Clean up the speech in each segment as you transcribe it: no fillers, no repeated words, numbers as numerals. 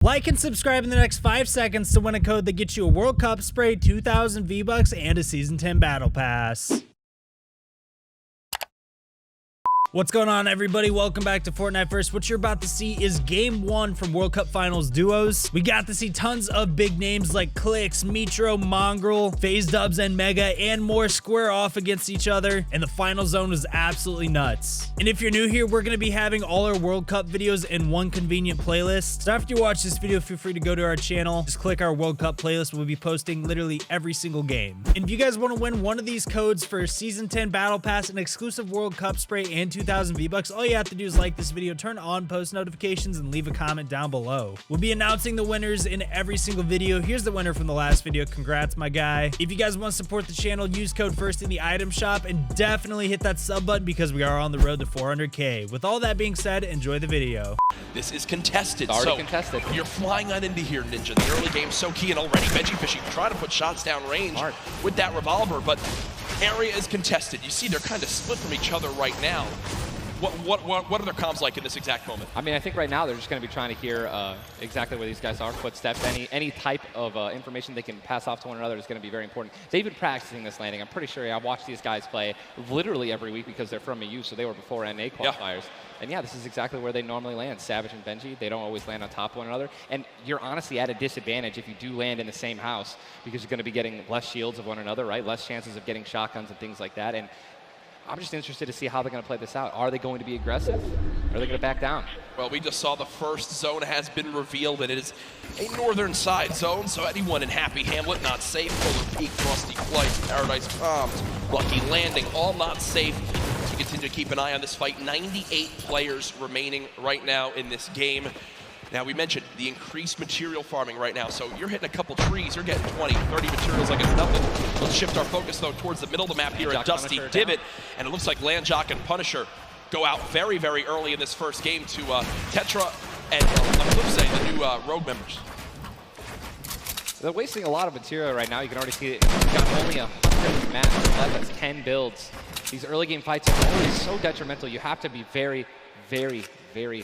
Like and subscribe in the next 5 seconds to win a code that gets you a World Cup spray, 2,000 V-Bucks, and a Season 10 Battle Pass. What's going on, everybody? Welcome back to Fortnite First. What you're about to see is Game 1 from World Cup Finals Duos. We got to see tons of big names like Clix, Metro, MONGRAAL, FaZe Dubs, and Mega, and more square off against each other, and the final zone was absolutely nuts. And if you're new here, we're going to be having all our World Cup videos in one convenient playlist. So after you watch this video, feel free to go to our channel. Just click our World Cup playlist. We'll be posting literally every single game. And if you guys want to win one of these codes for Season 10 Battle Pass, an exclusive World Cup spray, and 2,000 V-Bucks, all you have to do is like this video, turn on post notifications, and leave a comment down below. We'll be announcing the winners in every single video. Here's the winner from the last video. Congrats, my guy. If you guys want to support the channel, use code FIRST in the item shop, and definitely hit that sub button because we are on the road to 400K. With all that being said, enjoy the video. This is contested. It's already contested. You're flying on into here, Ninja. The early game's so key, and already BENJYFISHY trying to put shots down range with that revolver, but area is contested. You see they're kind of split from each other right now. What are their comms like in this exact moment? I mean, I think right now they're just going to be trying to hear exactly where these guys are, footsteps, any type of information they can pass off to one another is going to be very important. They've been practicing this landing. I'm pretty sure I watch these guys play literally every week because they're from EU, so they were before NA qualifiers. Yeah. And yeah, this is exactly where they normally land. Savage and Benji, they don't always land on top of one another. And you're honestly at a disadvantage if you do land in the same house because you're going to be getting less shields of one another, right? Less chances of getting shotguns and things like that. And I'm just interested to see how they're going to play this out. Are they going to be aggressive? Or are they going to back down? Well, we just saw the first zone has been revealed, and it is a northern side zone, so anyone in Happy Hamlet not safe. Polar Peak, Frosty Flight, Paradise Palms, Lucky Landing, all not safe. So we continue to keep an eye on this fight. 98 players remaining right now in this game. Now, we mentioned the increased material farming right now, so you're hitting a couple trees, you're getting 20, 30 materials like it's nothing. Let's shift our focus, though, towards the middle of the map here at Dusty Divot, and it looks like Landjock and Punisher go out very, very early in this first game to Tetra and, on the flip side, the new Rogue members. They're wasting a lot of material right now. You can already see it. You've got only 100 matches left. That's 10 builds. These early game fights are always so detrimental. You have to be very, very, very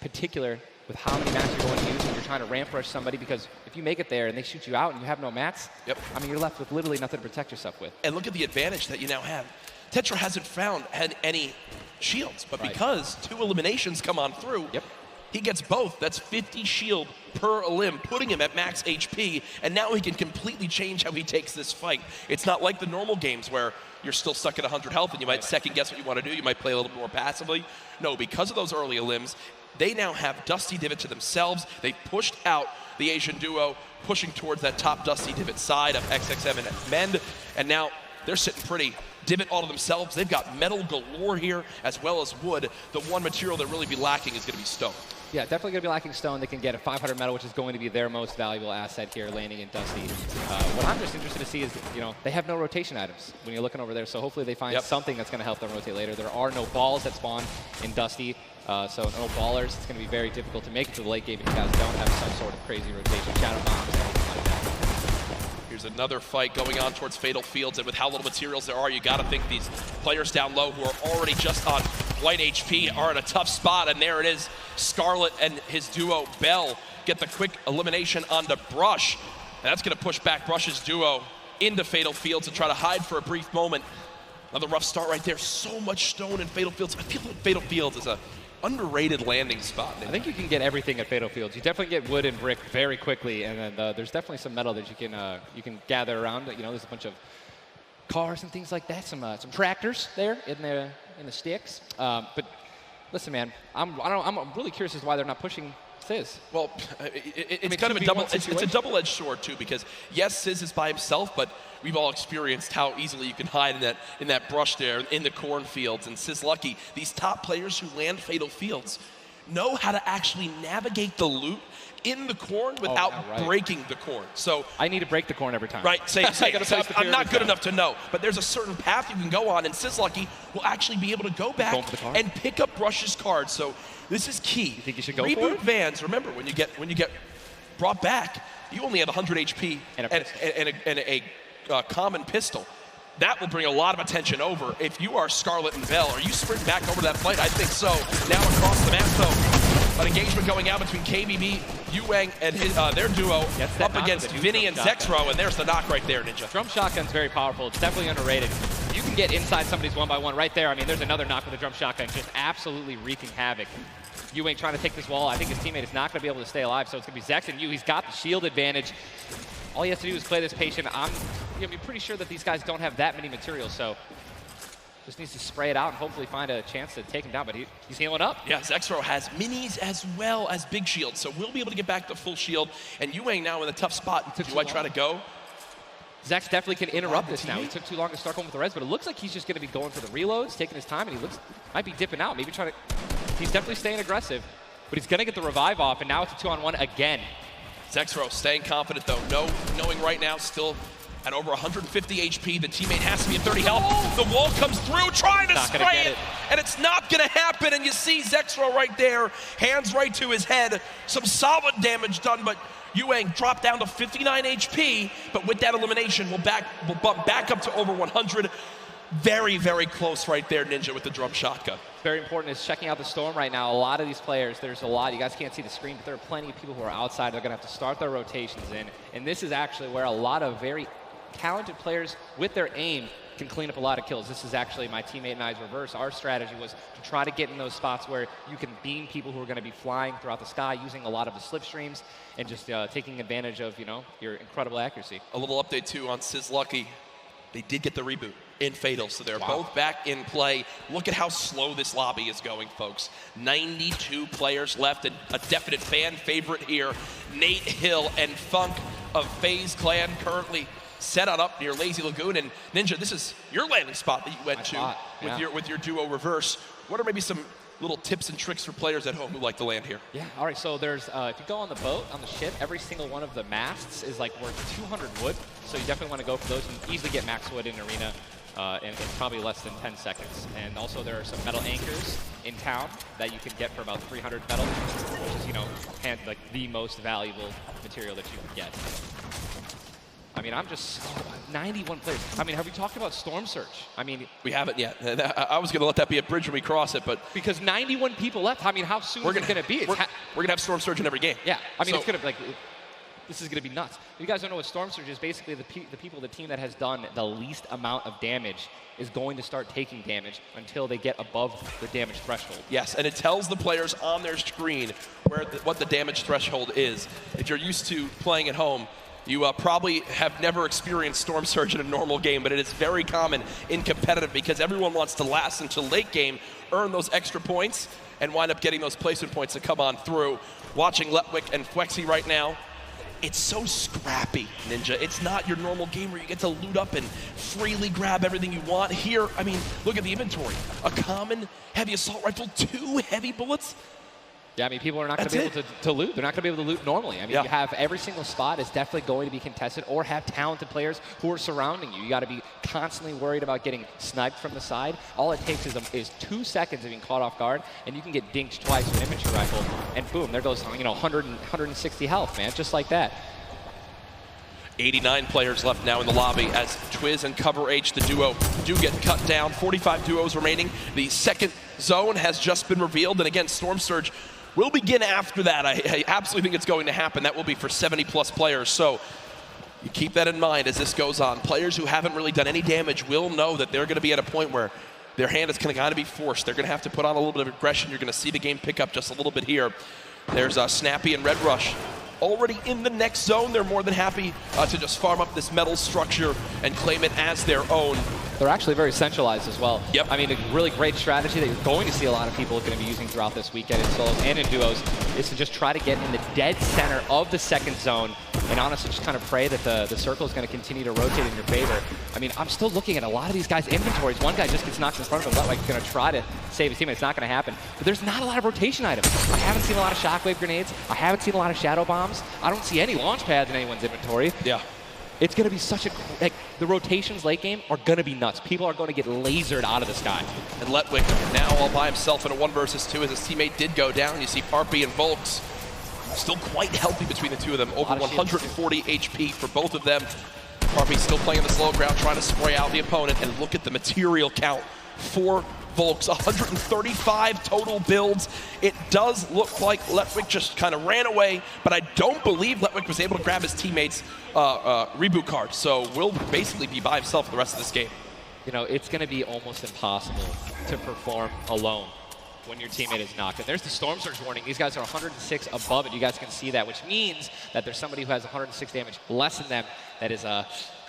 particular with how many mats you're going to use when you're trying to ramp rush somebody, because if you make it there and they shoot you out and you have no mats, I mean, you're left with literally nothing to protect yourself with. And look at the advantage that you now have. Tetra hasn't had any shields, but because 2 eliminations come on through, he gets both. That's 50 shield per elim, putting him at max HP, and now he can completely change how he takes this fight. It's not like the normal games where you're still stuck at 100 health and you might second guess what you want to do. You might play a little bit more passively. No, because of those early elims, they now have Dusty Divot to themselves. They pushed out the Asian duo, pushing towards that top Dusty Divot side of XXM and Mend, and now they're sitting pretty. Divot all to themselves. They've got metal galore here, as well as wood. The one material that really be lacking is going to be stone. Yeah, definitely going to be lacking stone. They can get a 500 metal, which is going to be their most valuable asset here, landing in Dusty. What I'm just interested to see is, you know, they have no rotation items when you're looking over there, so hopefully they find something that's going to help them rotate later. There are no balls that spawn in Dusty, so no ballers. It's going to be very difficult to make it to the late game if you guys don't have some sort of crazy rotation, shadow bombs, anything like that. Here's another fight going on towards Fatal Fields, and with how little materials there are, you got to think these players down low who are already just on light HP are in a tough spot, and there it is. Scarlet and his duo, Bell, get the quick elimination onto Brush, and that's going to push back Brush's duo into Fatal Fields and try to hide for a brief moment. Another rough start right there. So much stone in Fatal Fields. I feel like Fatal Fields is a underrated landing spot. I think you can get everything at Fatal Fields. You definitely get wood and brick very quickly, and then there's definitely some metal that you can gather around. You know, there's a bunch of cars and things like that. Some tractors there in the sticks. But listen, man, I'm really curious as to why they're not pushing Sizz. Well, it's kind of a double-edged sword too, because yes, Sizz is by himself, but we've all experienced how easily you can hide in that brush there in the cornfields. And Sizz Lucky, these top players who land Fatal Fields, know how to actually navigate the loot in the corn without breaking the corn. So I need to break the corn every time. Right, same. I'm not good enough to know, but there's a certain path you can go on, and Sizz Lucky will actually be able to go back and pick up Brush's card. So this is key. You think you should go Reboot for it? Vans, remember, when you get brought back, you only have 100 HP and a common pistol. That will bring a lot of attention over. If you are Scarlet and Bell, are you sprinting back over that fight? I think so. Now across the map, though, An engagement going out between KBB, Yuang, and their duo up against Vinny and Zexro, and there's the knock right there, Ninja. Drum shotgun's very powerful. It's definitely underrated. You can get inside somebody's 1-by-1 right there. I mean, there's another knock with a drum shotgun, just absolutely wreaking havoc. Yuang trying to take this wall. I think his teammate is not going to be able to stay alive, so it's going to be Zex and Yu. He's got the shield advantage. All he has to do is play this patient. I'm pretty sure that these guys don't have that many materials, so just needs to spray it out and hopefully find a chance to take him down, but he's healing up. Yeah, Zexro has minis as well as big shields, so we'll be able to get back to full shield. And Yuang now in a tough spot. Do I try to go? Zex definitely can interrupt this now. He took too long to start going with the res, but it looks like he's just going to be going for the reloads, taking his time, and he might be dipping out, maybe trying to. He's definitely staying aggressive, but he's going to get the revive off, and now it's a 2-on-1 again. Zexro staying confident though, knowing right now still at over 150 HP, the teammate has to be at 30 health. The wall comes through, trying to spray it, and it's not gonna happen, and you see Zexro right there, hands right to his head, some solid damage done, but Yuang dropped down to 59 HP, but with that elimination, we'll bump back up to over 100. Very, very close right there, Ninja, with the drum shotgun. Very important is checking out the storm right now. A lot of these players, there's a lot, you guys can't see the screen, but there are plenty of people who are outside. They're gonna have to start their rotations in, and this is actually where a lot of very talented players with their aim can clean up a lot of kills. This is actually my teammate and I's reverse. Our strategy was to try to get in those spots where you can beam people who are going to be flying throughout the sky using a lot of the slipstreams and just taking advantage of, your incredible accuracy. A little update too on Sizlucky. They did get the reboot in Fatal, so they're both back in play. Look at how slow this lobby is going, folks. 92 players left, and a definite fan favorite here. Nate Hill and Funk of FaZe Clan currently set on up near Lazy Lagoon. And Ninja, this is your landing spot that you went to with your duo reverse. What are maybe some little tips and tricks for players at home who like to land here? Yeah, all right, so there's, if you go on the boat, on the ship, every single one of the masts is like worth 200 wood, so you definitely want to go for those and easily get max wood in arena in probably less than 10 seconds. And also there are some metal anchors in town that you can get for about 300 metal, which is, like the most valuable material that you can get. I mean, I'm just 91 players. I mean, have we talked about Storm Surge? I mean, we haven't yet. I was going to let that be a bridge when we cross it, but because 91 people left. I mean, how soon is it going to be? We're going to have Storm Surge in every game. Yeah, I mean, it's going to be like, this is going to be nuts. If you guys don't know what Storm Surge is, basically the team that has done the least amount of damage is going to start taking damage until they get above the damage threshold. Yes, and it tells the players on their screen what the damage threshold is. If you're used to playing at home, you probably have never experienced Storm Surge in a normal game, but it is very common in competitive because everyone wants to last until late game, earn those extra points, and wind up getting those placement points to come on through. Watching Letwick and Flexi right now, it's so scrappy, Ninja. It's not your normal game where you get to loot up and freely grab everything you want. Here, I mean, look at the inventory. A common heavy assault rifle, 2 heavy bullets. Yeah, I mean, people are not going to be able to loot. They're not going to be able to loot normally. I mean, you have every single spot is definitely going to be contested or have talented players who are surrounding you. You got to be constantly worried about getting sniped from the side. All it takes is 2 seconds of being caught off guard, and you can get dinked twice with an infantry rifle, and boom, there goes 160 health, man, just like that. 89 players left now in the lobby as Twiz and Cover H, the duo, do get cut down. 45 duos remaining. The second zone has just been revealed, and again, Storm Surge will begin after that. I absolutely think it's going to happen. That will be for 70-plus players. So you keep that in mind as this goes on. Players who haven't really done any damage will know that they're going to be at a point where their hand is kind of be forced. They're going to have to put on a little bit of aggression. You're going to see the game pick up just a little bit here. There's Snappy and Red Rush already in the next zone. They're more than happy to just farm up this metal structure and claim it as their own. They're actually very centralized as well. Yep. I mean, a really great strategy that you're going to see a lot of people going to be using throughout this weekend in solos and in duos is to just try to get in the dead center of the second zone and honestly just kind of pray that the circle is going to continue to rotate in your favor. I mean, I'm still looking at a lot of these guys' inventories. One guy just gets knocked in front of him. Like, going to try to save his team. It's not going to happen. But there's not a lot of rotation items. I haven't seen a lot of shockwave grenades. I haven't seen a lot of shadow bombs. I don't see any launch pads in anyone's inventory. Yeah. It's going to be such a, the rotations late game are going to be nuts. People are going to get lasered out of the sky. And Letwick now all by himself in a 1 versus 2 as his teammate did go down. You see Parpy and Volks still quite healthy between the two of them. Over 140 HP for both of them. Parpy still playing the slow ground, trying to spray out the opponent. And look at the material count. 4 Volks, 135 total builds. It does look like Letwick just kind of ran away, but I don't believe Letwick was able to grab his teammate's reboot card. So will basically be by himself for the rest of this game. You know, it's going to be almost impossible to perform alone when your teammate is knocked. And there's the Storm Surge warning. These guys are 106 above it. You guys can see that, which means that there's somebody who has 106 damage less than them that is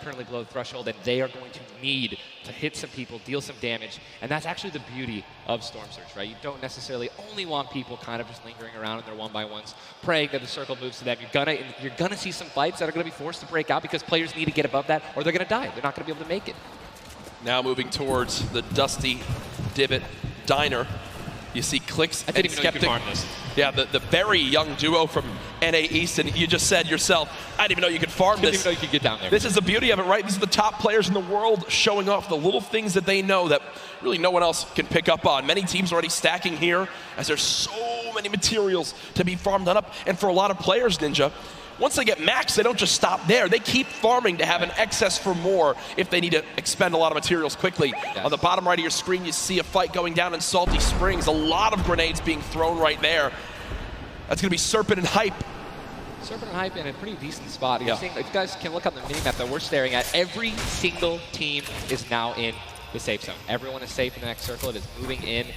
currently below the threshold, and they are going to need to hit some people, deal some damage. And that's actually the beauty of Storm Surge, right? You don't necessarily only want people kind of just lingering around in their one-by-ones, praying that the circle moves to them. You're gonna see some fights that are gonna be forced to break out because players need to get above that or they're gonna die. They're not gonna be able to make it. Now moving towards the Dusty Divot Diner. You see Clicks and Skeptic. Yeah, the very young duo from NA East, and you just said yourself, I didn't even know you could farm this. Didn't even know you could get down there. This is the beauty of it, right? These are the top players in the world showing off the little things that they know that really no one else can pick up on. Many teams already stacking here as there's so many materials to be farmed up. And for a lot of players, Ninja, once they get max, they don't just stop there. They keep farming to have an excess for more if they need to expend a lot of materials quickly. Yes. On the bottom right of your screen, you see a fight going down in Salty Springs. A lot of grenades being thrown right there. That's going to be Serpent and Hype. Serpent and Hype in a pretty decent spot. You're seeing, if you guys can look on the mini-map that we're staring at, every single team is now in the safe zone. Everyone is safe in the next circle. It is moving in.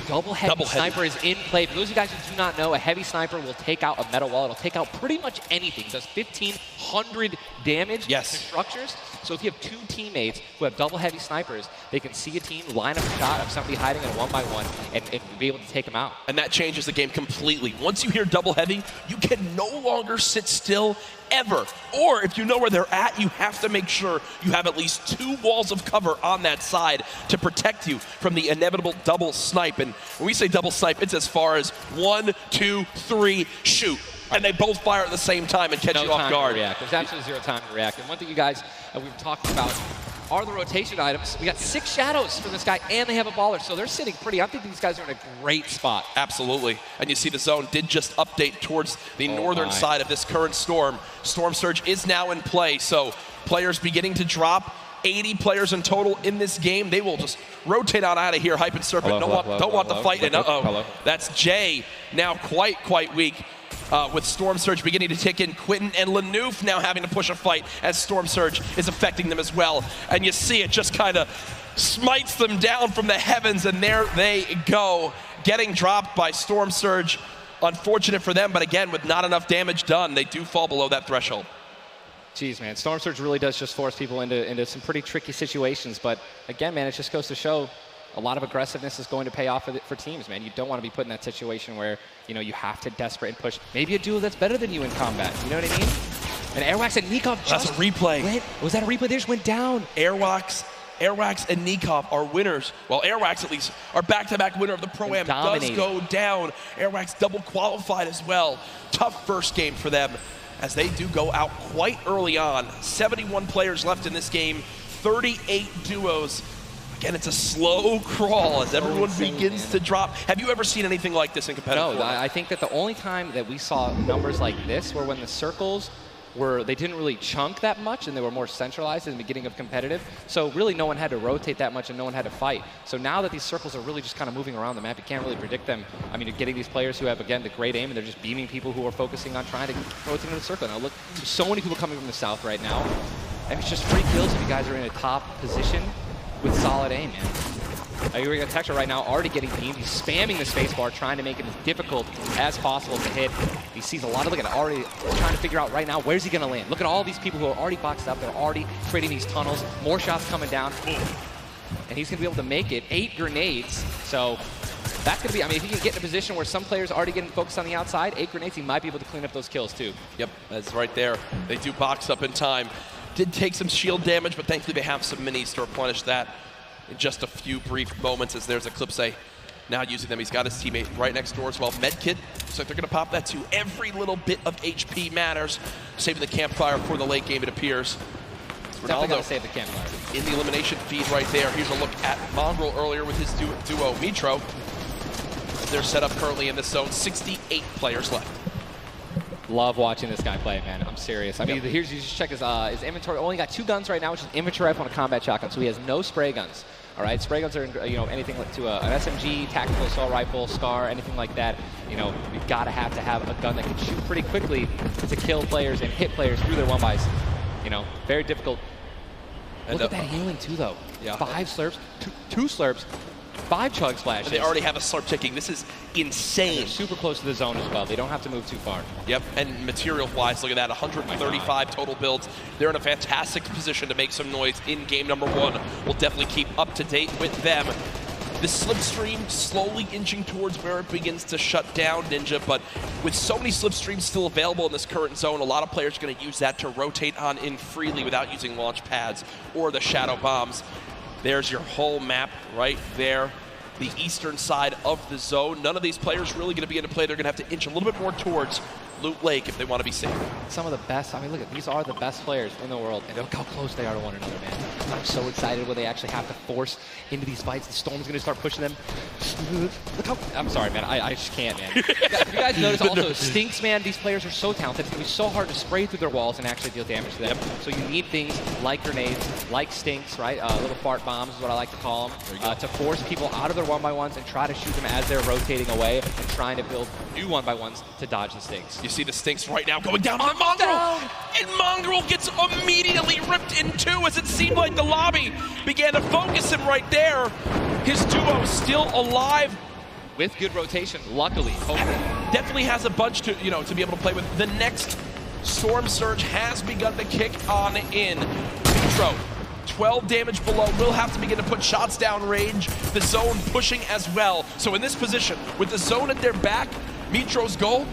Double heavy sniper is in play. For those of you guys who do not know, a heavy sniper will take out a metal wall. It'll take out pretty much anything. It does 1,500 damage to structures. So if you have two teammates who have double heavy snipers, they can see a team, line up a shot of somebody hiding in a one-by-one, and be able to take them out. And that changes the game completely. Once you hear double heavy, you can no longer sit still ever. Or if you know where they're at, you have to make sure you have at least 2 walls of cover on that side to protect you from the inevitable double snipe. And when we say double snipe, it's as far as 1, 2, 3, shoot. And they both fire at the same time and catch you off guard. There's absolutely zero time to react. And one thing you guys we've talked about are the rotation items. We got 6 shadows for this guy, and they have a baller, so they're sitting pretty. I think these guys are in a great spot. Absolutely. And you see the zone did just update towards the northern side of this current storm. Storm Surge is now in play, so players beginning to drop. 80 players in total in this game. They will just rotate on out of here. Hype and Serpent don't want the fight. And that's Jay now quite weak. With Storm Surge beginning to tick in. Quentin and Lanouf now having to push a fight as Storm Surge is affecting them as well. And you see it just kind of smites them down from the heavens, and there they go, getting dropped by Storm Surge. Unfortunate for them, but again, with not enough damage done, they do fall below that threshold. Jeez, man, Storm Surge really does just force people into some pretty tricky situations. But again, man, it just goes to show a lot of aggressiveness is going to pay off for teams, man. You don't want to be put in that situation where, you know, you have to desperate and push. Maybe a duo that's better than you in combat. You know what I mean? And Airwax and Nikov just... That's a replay. Was that a replay? They just went down. Airwax and Nikov are winners. Well, Airwax at least are back-to-back winner of the Pro-Am. Does go down. Airwax double qualified as well. Tough first game for them, as they do go out quite early on. 71 players left in this game, 38 duos. Again, it's a slow crawl as everyone begins to drop. Have you ever seen anything like this in competitive? No, I think that the only time that we saw numbers like this were when the circles they didn't really chunk that much, and they were more centralized in the beginning of competitive. So really no one had to rotate that much and no one had to fight. So now that these circles are really just kind of moving around the map, you can't really predict them. I mean, you're getting these players who have, again, the great aim, and they're just beaming people who are focusing on trying to rotate in the circle. Now look, there's so many people coming from the south right now. And it's just free kills if you guys are in a top position with solid aim, man. You're going to Texture right now, already getting beamed. He's spamming the spacebar, trying to make it as difficult as possible to hit. He sees a lot of, look at it, already trying to figure out right now, where's he going to land? Look at all these people who are already boxed up. They're already creating these tunnels. More shots coming down. And he's going to be able to make it. 8 grenades. So that's going to be, I mean, if he can get in a position where some players are already getting focused on the outside, 8 grenades, he might be able to clean up those kills too. Yep, that's right there. They do box up in time. Did take some shield damage, but thankfully they have some minis to replenish that in just a few brief moments, as there's Eclipse now using them. He's got his teammate right next door as well. Medkit, so they're going to pop that too. Every little bit of HP matters. Saving the campfire for the late game, it appears. Definitely got to save the campfire. In the elimination feed right there. Here's a look at MONGRAAL earlier with his duo, Mitro. They're set up currently in this zone. 68 players left. Love watching this guy play, man. I'm serious. I mean, here's, you just check his inventory. Only got 2 guns right now, which is infantry rifle and a combat shotgun, so he has no spray guns. All right, spray guns are, you know, anything like to an SMG, tactical assault rifle, SCAR, anything like that. You know, you've got to have a gun that can shoot pretty quickly to kill players and hit players through their 1-bys. You know, very difficult. And look at that healing too, though. Yeah. 5 slurps, 2 slurps, 5 chug splashes. And they already have a slurp ticking. This is insane. They're super close to the zone as well. They don't have to move too far. Yep, and material-wise, look at that, 135 total builds. They're in a fantastic position to make some noise in game number 1. We'll definitely keep up to date with them. The slipstream slowly inching towards where it begins to shut down Ninja, but with so many slipstreams still available in this current zone, a lot of players are going to use that to rotate on in freely without using launch pads or the shadow bombs. There's your whole map right there, the eastern side of the zone. None of these players really going to be into play. They're going to have to inch a little bit more towards Loot Lake if they want to be safe. Some of the best, I mean, look at these are the best players in the world, and look how close they are to one another, man. I'm so excited when they actually have to force into these fights. The Storm's going to start pushing them. Look how, I'm sorry, man, I just can't, man. You guys notice also, Stinks, man, these players are so talented. It's going to be so hard to spray through their walls and actually deal damage to them. Yep. So you need things like grenades, like Stinks, right? Little fart bombs is what I like to call them, to force people out of their 1-by-1s and try to shoot them as they're rotating away and trying to build new 1-by-1s to dodge the Stinks. You see the Stinks right now going down on MONGRAAL, and MONGRAAL gets immediately ripped in 2 as it seemed like the lobby began to focus him right there. His duo still alive. With good rotation, luckily. Definitely has a bunch to, you know, to be able to play with. The next Storm Surge has begun to kick on in. Intro. 12 damage below, will have to begin to put shots down range. The zone pushing as well. So in this position, with the zone at their back, Mitro's goal,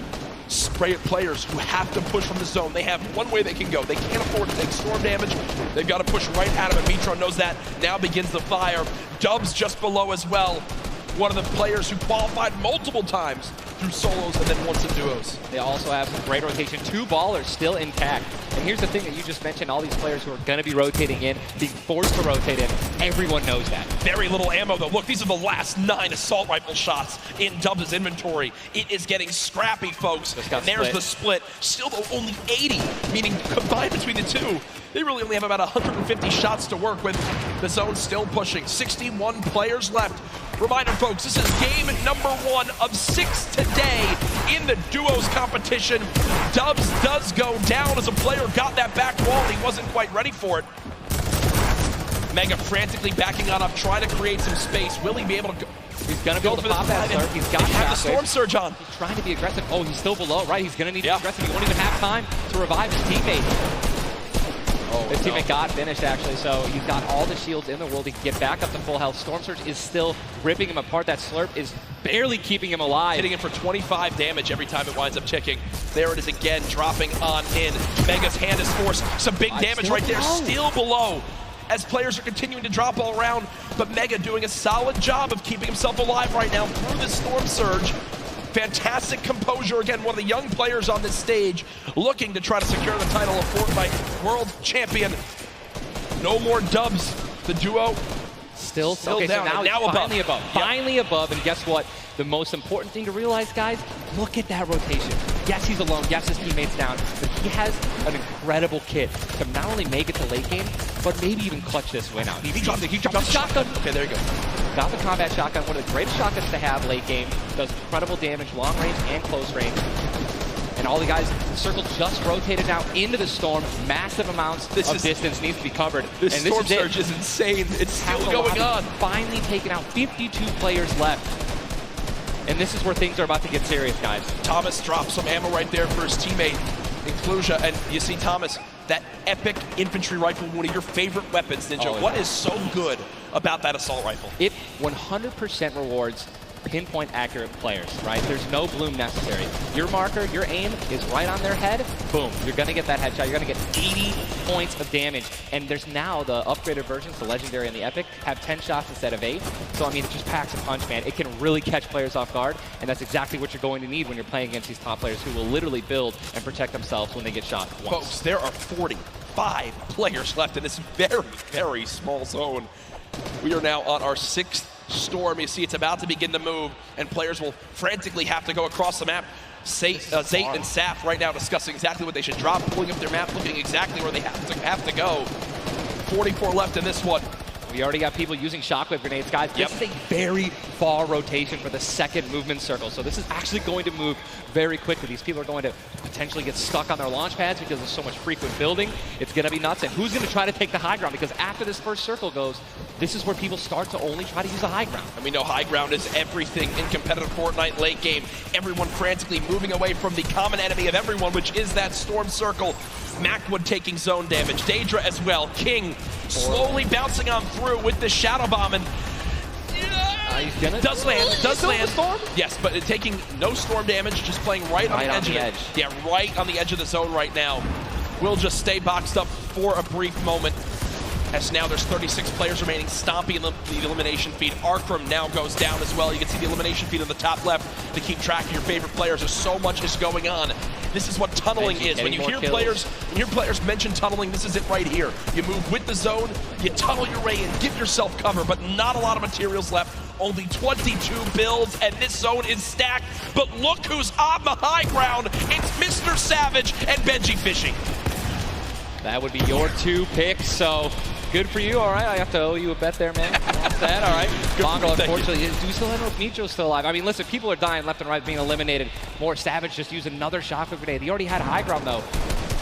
spray at players who have to push from the zone. They have one way they can go. They can't afford to take storm damage. They've got to push right at him, and Mitro knows that. Now begins the fire. Dubs just below as well. One of the players who qualified multiple times through solos and then once in duos. They also have some great rotation. 2 ballers still intact. And here's the thing that you just mentioned, all these players who are going to be rotating in, being forced to rotate in, everyone knows that. Very little ammo though. Look, these are the last 9 assault rifle shots in Dubs' inventory. It is getting scrappy, folks. And there's the split. Still though, only 80, meaning combined between the 2, they really only have about 150 shots to work with. The zone still pushing. 61 players left. Reminder, folks, this is game number 1 of 6 today in the duos competition. Dubs does go down as a player got that back wall and he wasn't quite ready for it. Mega frantically backing on up, trying to create some space. Will he be able to go? He's going to be able to pop that slurp. He's got the Storm Surge on. He's trying to be aggressive. Oh, he's still below, right? He's going to need to be aggressive. He won't even have time to revive his teammate. His teammate got finished, actually, so he's got all the shields in the world. He can get back up to full health. Storm Surge is still ripping him apart. That slurp is barely keeping him alive. Hitting him for 25 damage every time it winds up ticking. There it is again, dropping on in. Mega's hand is forced. Some big damage right there, still below. As players are continuing to drop all around, but Mega doing a solid job of keeping himself alive right now through the Storm Surge. Fantastic composure, again, one of the young players on this stage looking to try to secure the title of Fortnite World Champion. No more Dubs. The duo still okay, down, so now above. Finally above. Yep. Finally above, and guess what? The most important thing to realize, guys, look at that rotation. Yes, he's alone. Yes, his teammate's down. But he has an incredible kit to not only make it to late game, but maybe even clutch this win out. He dropped the shotgun. Okay, there you go. Got the combat shotgun, one of the greatest shotguns to have late game. Does incredible damage, long range and close range. And all the guys, the circle just rotated now into the storm. Massive amounts of distance needs to be covered. This Storm Surge is insane. It's still going on. Finally taken out. 52 players left. And this is where things are about to get serious, guys. Thomas drops some ammo right there for his teammate, Inclusia. And you see Thomas, that epic infantry rifle, one of your favorite weapons, Ninja. What is so good about that assault rifle? It 100% rewards pinpoint accurate players, right? There's no bloom necessary. Your marker, your aim is right on their head, boom, you're gonna get that headshot. You're gonna get 80 points of damage. And there's now the upgraded versions, the Legendary and the Epic, have 10 shots instead of 8. So, I mean, it just packs a punch, man. It can really catch players off guard, and that's exactly what you're going to need when you're playing against these top players who will literally build and protect themselves when they get shot once. Folks, there are 45 players left in this very, very small zone. We are now on our 6th Storm. You see it's about to begin to move, and players will frantically have to go across the map. Zayt and Saf right now discussing exactly what they should drop, pulling up their map, looking exactly where they have to go. 44 left in this one. We already got people using shockwave grenades, guys. This is a very far rotation for the second movement circle, so this is actually going to move very quickly. These people are going to potentially get stuck on their launch pads because there's so much frequent building. It's going to be nuts. And who's going to try to take the high ground? Because after this first circle goes, this is where people start to only try to use the high ground. And we know high ground is everything in competitive Fortnite late game. Everyone frantically moving away from the common enemy of everyone, which is that storm circle. Macwood taking zone damage. Daedra as well. King slowly bouncing on through with the shadow bomb, and does land. Storm? Yes, but taking no storm damage, just playing right on the edge. Yeah, right on the edge of the zone right now. Will just stay boxed up for a brief moment. As now there's 36 players remaining, stomping the elimination feed. Arkram now goes down as well. You can see the elimination feed on the top left to keep track of your favorite players. There's so much is going on. This is what tunneling is. When you hear players mention tunneling, this is it right here. You move with the zone, you tunnel your way in, give yourself cover, but not a lot of materials left. Only 22 builds, and this zone is stacked. But look who's on the high ground. It's MrSavage and BENJYFISHY. That would be your 2 picks, so good for you. All right, I have to owe you a bet there, man. That's that. All right. MONGRAAL, unfortunately, do we still know if Mitro's still alive? I mean, listen, people are dying left and right, being eliminated. MrSavage just used another shockwave grenade. He already had high ground, though.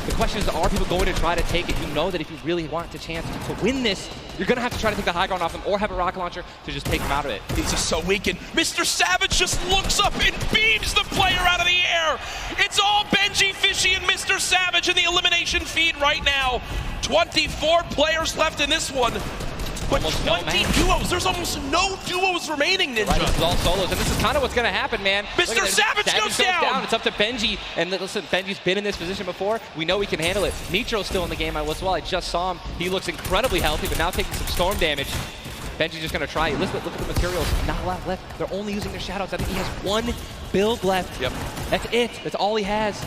The question is, are people going to try to take it? You know that if you really want the chance to win this, you're going to have to try to take the high ground off them or have a rocket launcher to just take them out of it. He's just so weakened. MrSavage just looks up and beams the player out of the air. It's all BENJYFISHY and MrSavage in the elimination feed right now. 24 players left in this one. But almost 20 duos. There's almost no duos remaining, Ninja. Right, this is all solos, and this is kind of what's going to happen, man. MrSavage goes down. It's up to Benji, and listen, Benji's been in this position before. We know he can handle it. Mitro's still in the game as well. I just saw him. He looks incredibly healthy, but now taking some storm damage. Benji's just going to try. Listen, look at the materials. Not a lot left. They're only using their shadows. I think he has 1 build left. Yep. That's it. That's all he has.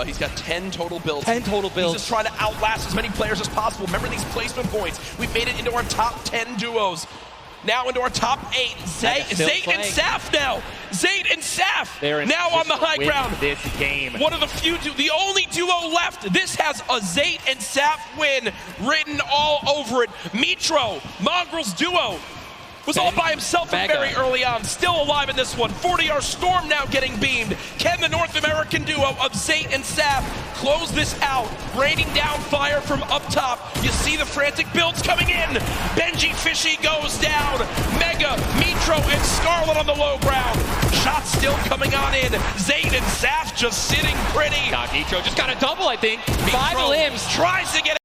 He's got 10 total builds. 10 total builds. He's just trying to outlast as many players as possible. Remember these placement points. We've made it into our top 10 duos. Now into our top 8. Zayt and Saf now. Zayt and Saf now on the high ground. This game. One of the few, the only duo left. This has a Zayt and Saf win written all over it. Mitro, MONGRAAL's duo, was all by himself very early on. Still alive in this one. 40R Storm now getting beamed. Can the North American duo of Zayt and Saf close this out? Raining down fire from up top. You see the frantic builds coming in. BENJYFISHY goes down. Mega, Mitro, and Scarlet on the low ground. Shots still coming on in. Zayt and Saf just sitting pretty. Mitro just got a double, I think. 5 limbs. Tries to get